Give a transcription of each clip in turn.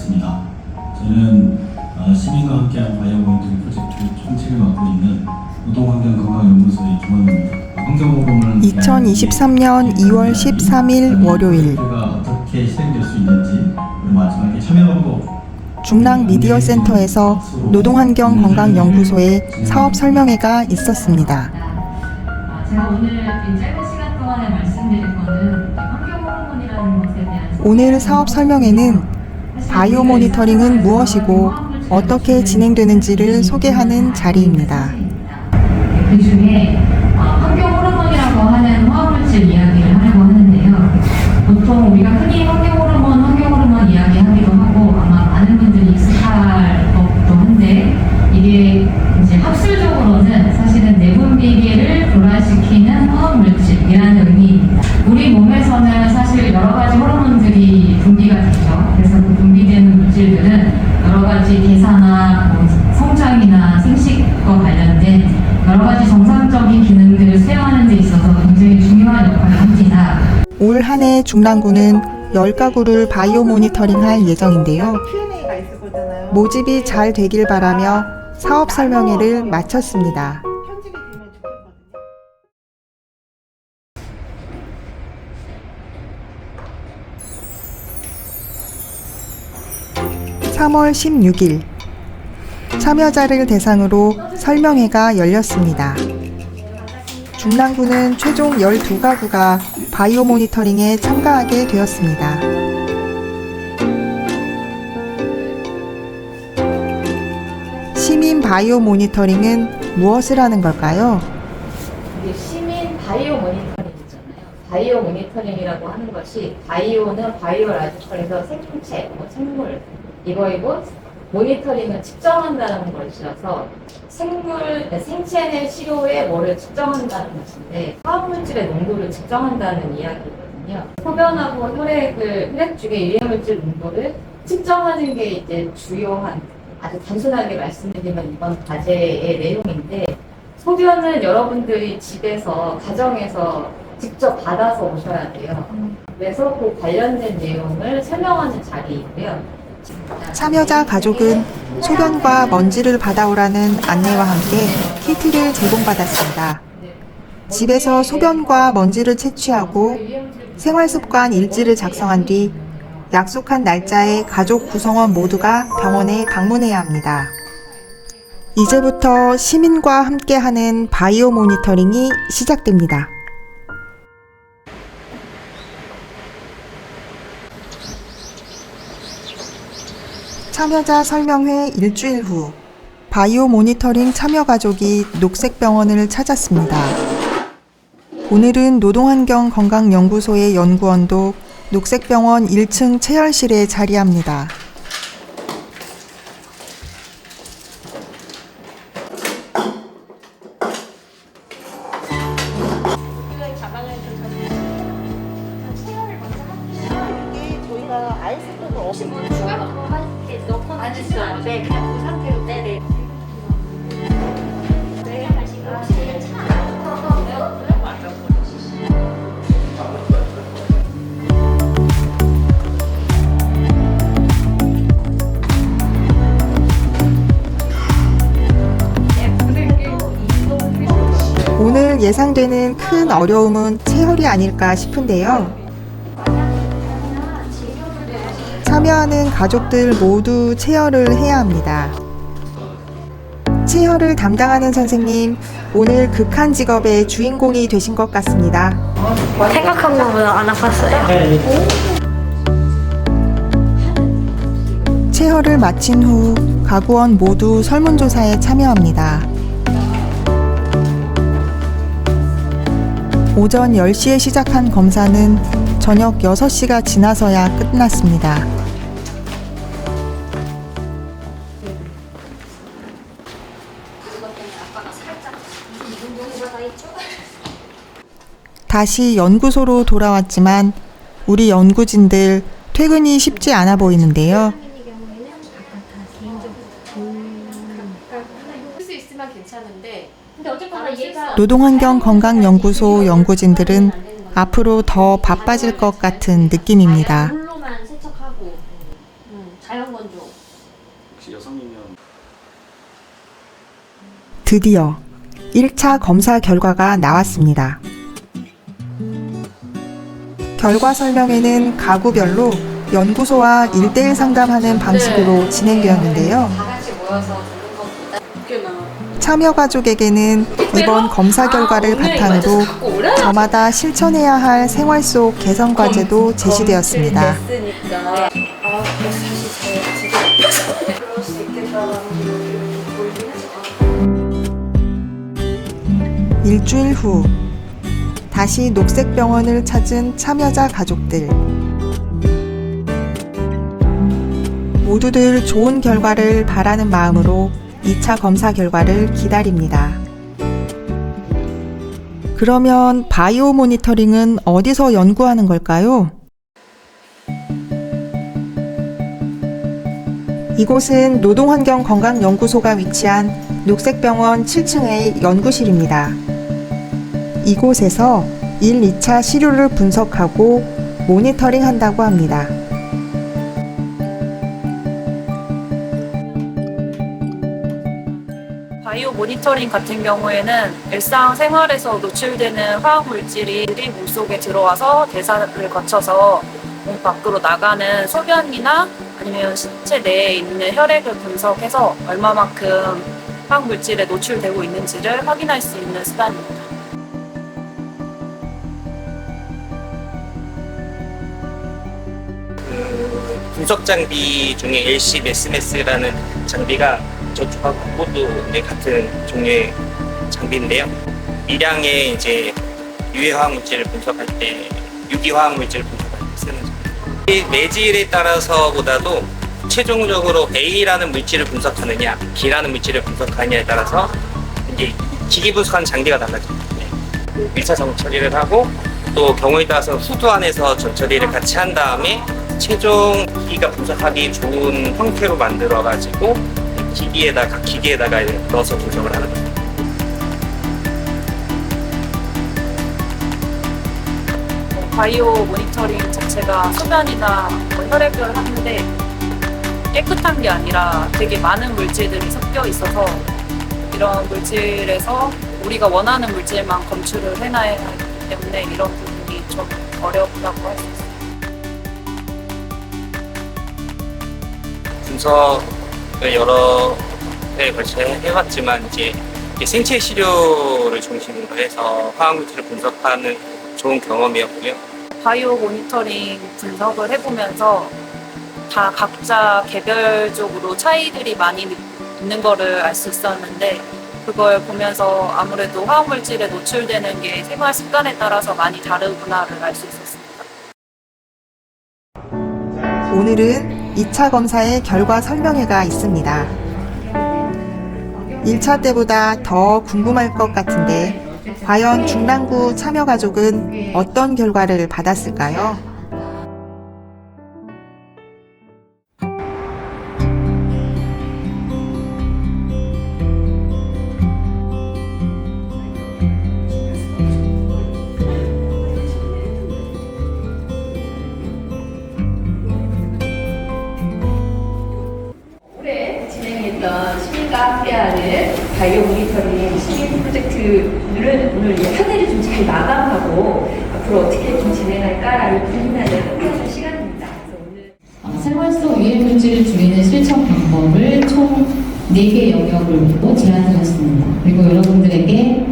하겠습니다. 저는 시민과 함께하는 바이오 모니터링 프로젝트 총책을 맡고 있는 노동환경건강연구소의 김원우입니다. 환경보험을 2023년 2월 13일 월요일 어떻게 실행될 수 있는지 그리고 마지막에 참여 방법 중랑 미디어 센터에서 노동환경건강연구소의 사업 설명회가 있었습니다. 제가 오늘 이 짧은 시간 동안에 말씀드릴 거는 환경 호르몬이라는 것에 대한 오늘 사업 설명회는 바이오 모니터링은 무엇이고 어떻게 진행되는지를 소개하는 자리입니다. 그 중에 환경 호르몬이라고 하는 화학물질 이야기를 하려고 하는데요. 보통 우리가 흔히 환경 호르몬 이야기하기도 하고 아마 많은 분들이 익숙할 법도 한데 이게 이제 학술적으로는 사실은 내분비계를 불안시키는 화학물질이라는 의미입니다. 우리 몸에서는 사실 여러 가지 호르몬들이 분비가 되죠. 그래서 그 분비되는 물질들은 여러 가지 대사나 성장이나 생식과 관련된 여러 가지 정상적인 기능들을 수행하는 데 있어서 굉장히 중요한 역할을 합니다. 올 한 해 중랑구는 10가구를 바이오 모니터링할 예정인데요. 모집이 잘 되길 바라며 사업 설명회를 마쳤습니다. 3월 16일 참여자를 대상으로 설명회가 열렸습니다. 중랑구는 최종 12가구가 바이오 모니터링에 참가하게 되었습니다. 시민 바이오 모니터링은 무엇을 하는 걸까요? 이게 시민 바이오 모니터링이잖아요. 바이오 모니터링이라고 하는 것이 바이오는 바이오라지컬에서 생체, 생물 이거이고 모니터링은 측정한다는 것이라서 생체 내 시료에 뭐를 측정한다는 것인데 화학물질의 농도를 측정한다는 이야기거든요. 소변하고 혈액 중에 유해물질 농도를 측정하는 게 이제 주요한 아주 단순하게 말씀드리면 이번 과제의 내용인데 소변은 여러분들이 집에서 가정에서 직접 받아서 오셔야 돼요. 그래서 그 관련된 내용을 설명하는 자리이고요. 참여자 가족은 소변과 먼지를 받아오라는 안내와 함께 키트를 제공받았습니다. 집에서 소변과 먼지를 채취하고 생활습관 일지를 작성한 뒤 약속한 날짜에 가족 구성원 모두가 병원에 방문해야 합니다. 이제부터 시민과 함께하는 바이오 모니터링이 시작됩니다. 참여자 설명회 일주일 후 바이오 모니터링 참여 가족이 녹색병원을 찾았습니다. 오늘은 노동환경건강연구소의 연구원도 녹색병원 1층 체열실에 자리합니다. 저희가 아이스크림 없이 추가 넣고 앉으시는데 그냥 그 상태로 네네. 네 하시고 오늘 예상되는 큰 어려움은 체열이 아닐까 싶은데요. 참여하는 가족들 모두 체열을 해야 합니다. 체열을 담당하는 선생님, 오늘 극한 직업의 주인공이 되신 것 같습니다. 생각한 것보다 안 아팠어요. 체열을 마친 후 가구원 모두 설문조사에 참여합니다. 오전 10시에 시작한 검사는 저녁 6시가 지나서야 끝났습니다. 다시 연구소로 돌아왔지만 우리 연구진들 퇴근이 쉽지 않아 보이는데요. 노동환경건강연구소 연구진들은 앞으로 더 바빠질 것 같은 느낌입니다. 물로만 세척하고 자연건조. 혹시 여성이면 드디어 1차 검사 결과가 나왔습니다. 결과 설명회는 가구별로 연구소와 1대1 상담하는 방식으로 진행되었는데요. 다 같이 모여서 듣는 것보다 참여 가족에게는 이번 검사 결과를 바탕으로 저마다 실천해야 할 생활 속 개선 과제도 제시되었습니다. 일주일 후 다시 녹색병원을 찾은 참여자 가족들. 모두들 좋은 결과를 바라는 마음으로 2차 검사 결과를 기다립니다. 그러면 바이오 모니터링은 어디서 연구하는 걸까요? 이곳은 노동환경건강연구소가 위치한 녹색병원 7층의 연구실입니다. 이곳에서 1, 2차 시료를 분석하고 모니터링 한다고 합니다. 바이오 모니터링 같은 경우에는 일상생활에서 노출되는 화학물질이 몸속에 들어와서 대사를 거쳐서 몸 밖으로 나가는 소변이나 아니면 신체 내에 있는 혈액을 분석해서 얼마만큼 화학물질에 노출되고 있는지를 확인할 수 있는 수단입니다. 분석 장비 중에 LC-MES라는 장비가 저쪽하고 모두 같은 종류의 장비인데요. 미량의 이제 유해화학 물질을 분석할 때, 유기화학 물질을 분석할 때 쓰는 장비. 매질에 따라서보다도 최종적으로 A라는 물질을 분석하느냐, B라는 물질을 분석하느냐에 따라서 이제 기기 분석하는 장비가 달라집니다. 1차 정처리를 하고 또 경우에 따라서 후두 안에서 전처리를 같이 한 다음에 최종 기기가 분석하기 좋은 형태로 만들어가지고 각 기기에다가 넣어서 분석을 하는 거예요. 바이오 모니터링 자체가 소변이나 혈액을 하는데 깨끗한 게 아니라 되게 많은 물질들이 섞여 있어서 이런 물질에서 우리가 원하는 물질만 검출을 해놔야 하기 때문에 이런 부분이 좀 어렵다고 할 수 있어요. 분석을 여러 회에 걸쳐 해봤지만 이제 생체 시료를 중심으로 해서 화학물질을 분석하는 좋은 경험이었고요. 바이오 모니터링 분석을 해보면서 다 각자 개별적으로 차이들이 많이 있는 거를 알 수 있었는데 그걸 보면서 아무래도 화학물질에 노출되는 게 생활 습관에 따라서 많이 다르구나를 알 수 있었습니다. 오늘은 2차 검사의 결과 설명회가 있습니다. 1차 때보다 더 궁금할 것 같은데 과연 중랑구 참여 가족은 어떤 결과를 받았을까요? 진행했던 시민과 함께하는 바이오 모니터링 시민 프로젝트를 오늘 하늘이 좀 잘 마감하고 앞으로 어떻게 좀 진행할까를 고민하는 함께하는 시간입니다. 그래서 오늘 생활 속 유해 물질을 줄이는 실천 방법을 총 4개 영역으로 제안드렸습니다. 그리고 여러분들에게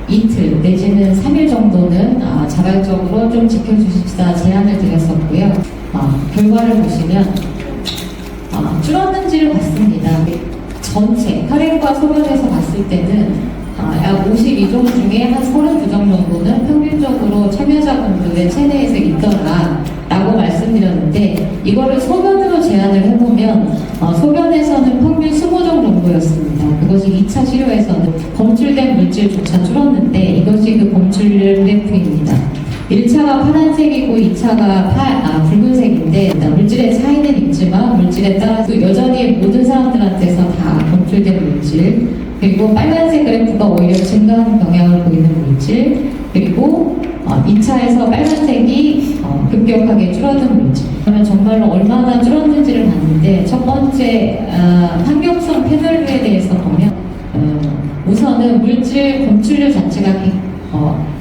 이틀 내지는 3일 정도는 자발적으로 좀 지켜주십사 제안을 드렸었고요. 결과를 보시면 줄었는지를 봤습니다. 전체 혈액과 소변에서 봤을 때는 약 52종 중에 한 32종 정도는 평균적으로 참여자분들의 체내에서 있더라 라고 말씀드렸는데 이거를 소변으로 제한을 해보면 소변에서는 평균 20종 정도였습니다. 그것이 2차 치료에서는 검출된 물질조차 줄었는데 이것이 그 검출률 그래프입니다. 1차가 파란색이고 2차가 붉은색인데 물질의 차이는 있지만 물질에 따라서 여전히 모든 사람들한테서 다 검출된 물질 그리고 빨간색 그래프가 오히려 증가하는 경향을 보이는 물질 그리고 2차에서 빨간색이 급격하게 줄어든 물질. 그러면 정말로 얼마나 줄었는지를 봤는데 첫 번째 환경성 페놀류에 대해서 보면 우선은 물질 검출률 자체가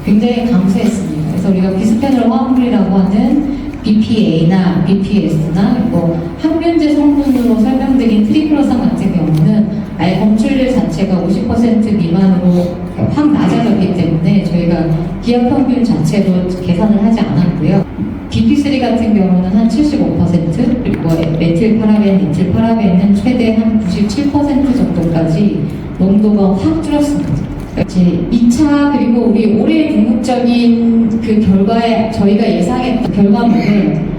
굉장히 감소했습니다. 그래서 우리가 비스페놀 화합물이라고 하는 BPA나 BPS나 그리고 항균제 성분으로 설명드린 트리클로산 같은 경우는 아예 검출률 자체가 50% 미만으로 확 낮아졌기 때문에 저희가 기업 평균 자체도 계산을 하지 않았고요. BP3 같은 경우는 한 75%, 그리고 메틸파라벤, 이틸파라벤은 최대 한 97% 정도까지 농도가 확 줄었습니다. 이제 2차 그리고 우리 올해 궁극적인 그 결과에 저희가 예상했던 결과물은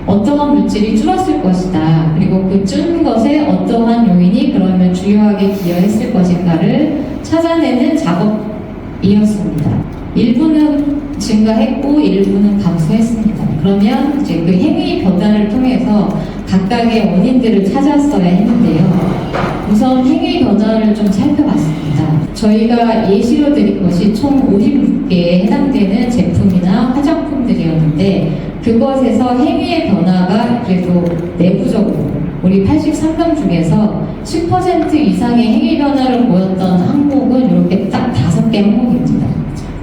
어떠한 물질이 줄었을 것이다. 그리고 그 준 것에 어떠한 요인이 그러면 주요하게 기여했을 것인가를 찾아내는 작업이었습니다. 일부는 증가했고 일부는 감소했습니다. 그러면 이제 그 행위 변화를 통해서 각각의 원인들을 찾았어야 했는데요. 우선 행위 변화를 좀 살펴봤습니다. 저희가 예시로 드린 것이 총 56개에 해당되는 제품이나 화장품들이었는데 그것에서 행위의 변화가 그래도 내부적으로 우리 83명 중에서 10% 이상의 행위 변화를 보였던 항목은 이렇게 딱 5개 항목입니다.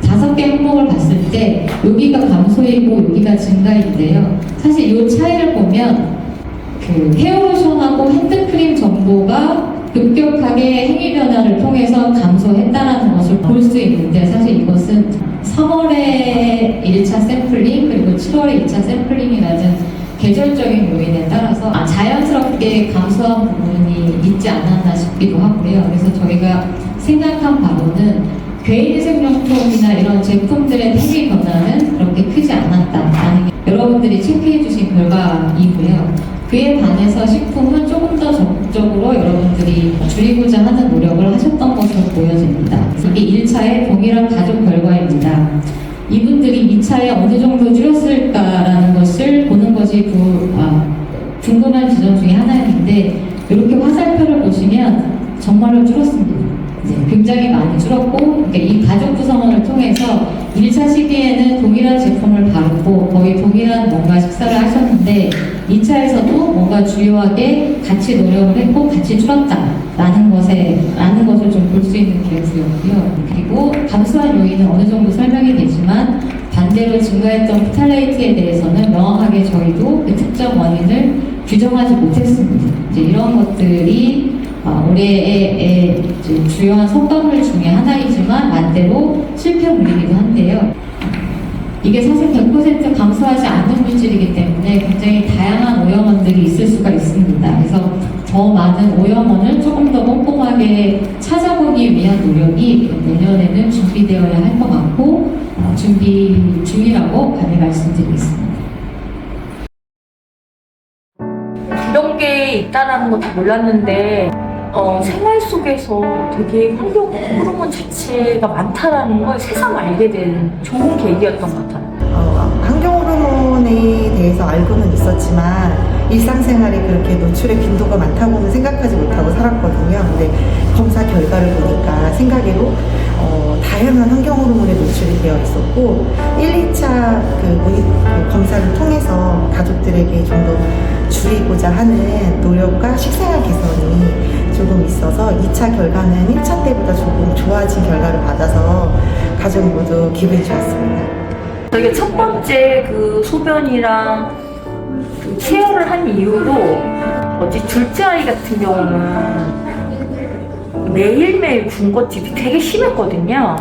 5개 항목을 봤을 때 여기가 감소이고 여기가 증가인데요. 사실 이 차이를 보면 그 헤어로션하고 핸드크림 정도가 급격하게 행위 변화를 통해서 감소했다는 것을 볼 수 있는데 사실 이것은 3월에 1차 샘플링 그리고 7월에 2차 샘플링이라는 계절적인 요인에 따라서 자연스럽게 감소한 부분이 있지 않았나 싶기도 하고요. 그래서 저희가 생각한 바로는 개인 생명품이나 이런 제품들의 행위 변화는 그렇게 크지 않았다라는 게 여러분들이 체크해 주신 결과이고요. 그에 반해서 식품은 조금 더 적극적으로 여러분들이 줄이고자 하는 노력을 하셨던 것으로 보여집니다. 이게 1차의 동일한 가족 결과입니다. 이분들이 2차에 어느 정도 줄였을까라는 것을 보는 것이 궁금한 지점 중에 하나인데 이렇게 화살표를 보시면 정말로 줄었습니다. 굉장히 많이 줄었고 그러니까 이 가족 구성원을 통해서 1차 시기에는 동일한 제품을 바르고 거의 동일한 뭔가 식사를 하셨는데 2차에서도 뭔가 주요하게 같이 노력을 했고 같이 줄었다라는 것을 좀 볼 수 있는 그래프였고요. 그리고 감소한 요인은 어느 정도 설명이 되지만 반대로 증가했던 피탈레이트에 대해서는 명확하게 저희도 그 특정 원인을 규정하지 못했습니다. 이제 이런 것들이 올해의 주요한 성과물 중에 하나이지만 반대로 실패물이기도 한데요. 이게 사실 100% 감소하지 않는 물질이기 때문에 굉장히 다양한 오염원들이 있을 수가 있습니다. 그래서 더 많은 오염원을 조금 더 꼼꼼하게 찾아보기 위한 노력이 내년에는 준비되어야 할 것 같고 준비 중이라고 간에 말씀드리겠습니다. 이런 게 있다라는 것도 몰랐는데 생활 속에서 되게 환경 호르몬 자체가 많다라는 걸 새삼 알게 된 좋은 계기였던 것 같아요. 환경 호르몬에 대해서 알고는 있었지만 일상생활에 그렇게 노출의 빈도가 많다고는 생각하지 못하고 살았거든요. 근데 검사 결과를 보니까 생각외로 다양한 환경 호르몬에 노출이 되어 있었고 1, 2차 그 검사를 통해서 가족들에게 좀 더 줄이고자 하는 노력과 식생활 개선이 조금 있어서 2차 결과는 1차 때보다 조금 좋아진 결과를 받아서 가족 모두 기분이 좋았습니다. 저희가 첫 번째 그 소변이랑 그 케어를 한 이후로 둘째 아이 같은 경우는 매일매일 군것질이 되게 심했거든요.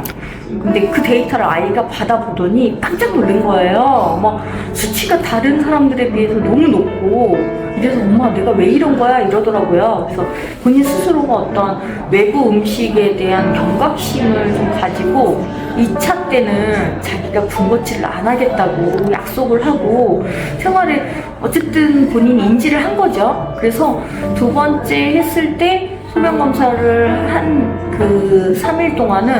근데 그 데이터를 아이가 받아보더니 깜짝 놀란 거예요. 막 수치가 다른 사람들에 비해서 너무 높고 이래서 엄마 내가 왜 이런 거야 이러더라고요. 그래서 본인 스스로가 어떤 외부 음식에 대한 경각심을 좀 가지고 2차 때는 자기가 군것질을 안 하겠다고 약속을 하고 생활에 어쨌든 본인이 인지를 한 거죠. 그래서 두 번째 했을 때 소변 검사를 한 그 3일 동안은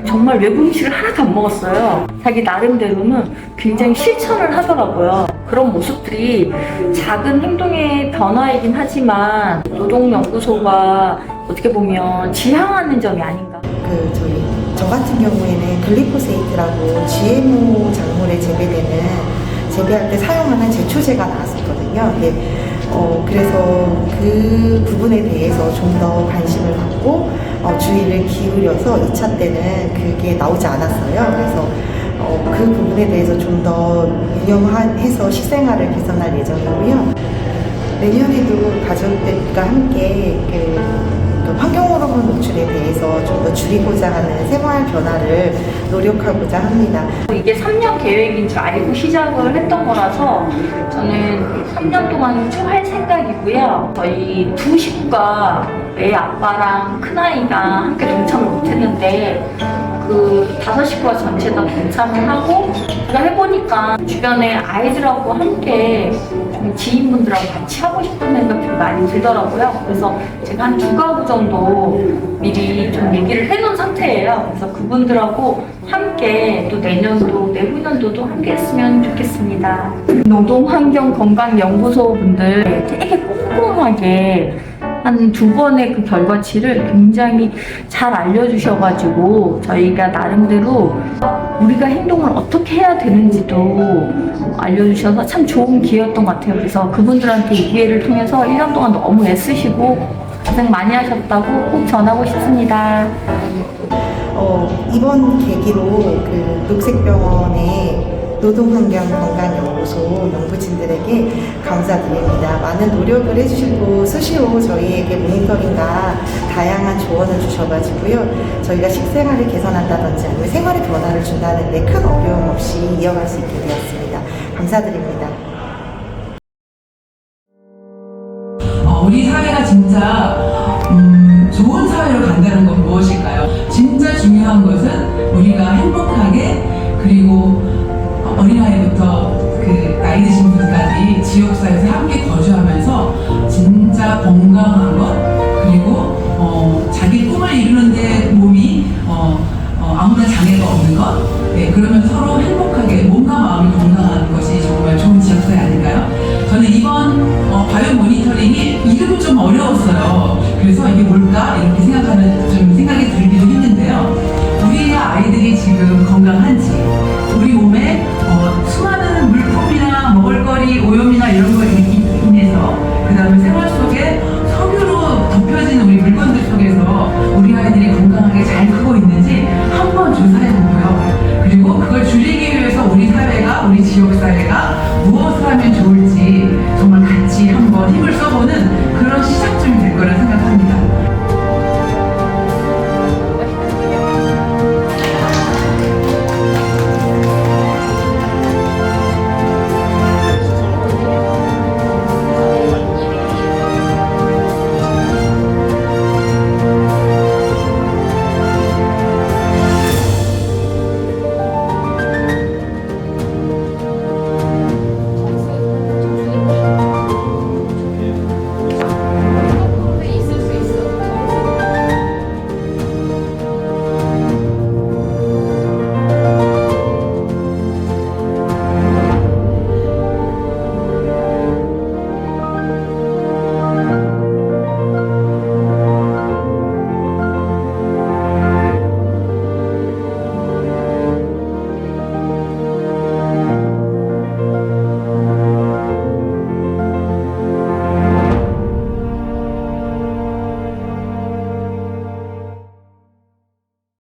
정말 외부 음식을 하나도 안 먹었어요. 자기 나름대로는 굉장히 실천을 하더라고요. 그런 모습들이 작은 행동의 변화이긴 하지만 노동연구소가 어떻게 보면 지향하는 점이 아닌가. 저희 저 같은 경우에는 글리포세이트라고 GMO 작물에 재배할 때 사용하는 제초제가 나왔었거든요. 그래서 그 부분에 대해서 좀 더 관심을 갖고 주의를 기울여서 2차 때는 그게 나오지 않았어요. 그래서 그 부분에 대해서 좀 더 유념해서 식생활을 개선할 예정이고요. 내년에도 가족들과 함께 그 환경호르몬 노출에 대해서 좀 더 줄이고자 하는 생활 변화를 노력하고자 합니다. 이게 3년 계획인 줄 알고 시작을 했던 거라서 저는 3년 동안 쭉 할 생각이고요. 저희 두 식구가 애 아빠랑 큰아이가 함께 동참을 못했는데 그 5식구가 전체 다 동참을 하고 제가 해보니까 주변에 아이들하고 함께 좀 지인분들하고 같이 하고 싶은 생각이 많이 들더라고요. 그래서 제가 한 2가구 정도 미리 좀 얘기를 해놓은 상태예요. 그래서 그분들하고 함께 또 내년도, 내후년도도 함께 했으면 좋겠습니다. 노동환경건강연구소 분들 되게 꼼꼼하게 한 2번의 그 결과치를 굉장히 잘 알려주셔가지고 저희가 나름대로 우리가 행동을 어떻게 해야 되는지도 알려주셔서 참 좋은 기회였던 것 같아요. 그래서 그분들한테 이 기회를 통해서 1년 동안 너무 애쓰시고 고생 많이 하셨다고 꼭 전하고 싶습니다. 이번 계기로 그 녹색병원의 노동환경건강연구소 연구진들에게 감사드립니다. 많은 노력을 해주시고 수시로 저희에게 모니터링과 다양한 조언을 주셔가지고요. 저희가 식생활을 개선한다든지 아니면 생활의 변화를 준다는 데 큰 어려움 없이 이어갈 수 있게 되었습니다. 감사드립니다. 우리 사회가 진짜 좋은 사회로 간다는 건 무엇일까요? 진짜 중요한 것은 우리가 행복하게 그리고 어린아이부터 그 나이 드신 분까지 지역사회에서 함께 거주하면서 진짜 건강한 것 그리고 자기 꿈을 이루는데 몸이 아무런 장애가 없는 것 그러면 서로 행복하게 몸과 마음이 건강한 것이 정말 좋은 지역사회 아닌가요? 저는 이번 바이오 모니터링이 이름이 좀 어려웠어요. 그래서 이게 뭘까 이렇게 좀 생각이 들기도 했는데요. 우리 아이들이 지금 건강한지 우리 몸에 수많은 물품이나 먹을거리, 오염이나 이런 거에 인해서 그 다음에 생활 속에 석유로 덮여진 우리 물건들 속에서 우리 아이들이 건강하게 잘 크고 있는지 한번 조사해보고요. 그리고 그걸 줄이기 위해서 우리 사회가, 우리 지역사회가 무엇을 하면 좋을지 정말 같이 한번 힘을 써보는